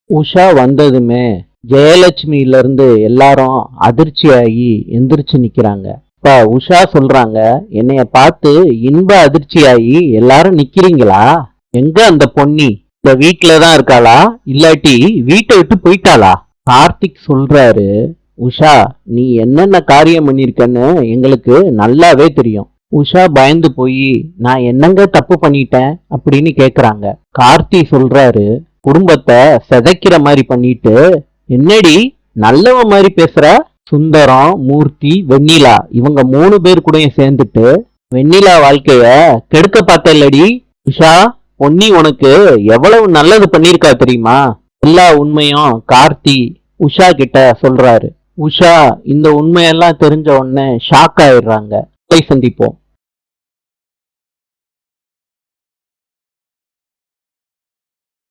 உஷா வந்ததுமே ஜெயலட்சுமியில இருந்து எல்லாரும் அதிர்ச்சியாகி எந்திரிச்சு நிக்கிறாங்க. இப்ப உஷா சொல்றாங்க, என்னைய பார்த்து இன்ப அதிர்ச்சியாகி எல்லாரும் நிக்கிறீங்களா? எங்க அந்த பொன்னி? இந்த வீட்டுலதான் இருக்காளா, இல்லாட்டி வீட்டை விட்டு போயிட்டாளா? கார்த்திக் சொல்றாரு, உஷா நீ என்னென்ன காரியம் பண்ணிருக்கன்னு எங்களுக்கு நல்லாவே தெரியும். உஷா பயந்து போய், நான் என்னங்க தப்பு பண்ணிட்டேன் அப்படின்னு கேக்குறாங்க. கார்த்தி சொல்றாரு, குடும்பத்தை சிதைக்கிற மாதிரி பண்ணிட்டு என்னடி நல்லவ மாதிரி பேசுற? சுந்தரம், மூர்த்தி, வெண்ணிலா இவங்க 3 பேர் கூட சேர்ந்துட்டு வெண்ணிலா வாழ்க்கைய கெடுக்க பார்த்த இல்லடி? உஷா, பொன்னி உனக்கு எவ்வளவு நல்லது பண்ணிருக்கா தெரியுமா? எல்லா உண்மையும் கார்த்தி உஷா கிட்ட சொல்றாரு. உஷா இந்த உண்மையெல்லாம் தெரிஞ்ச உடனே ஷாக் ஆயிடுறாங்க. சந்திப்போம்.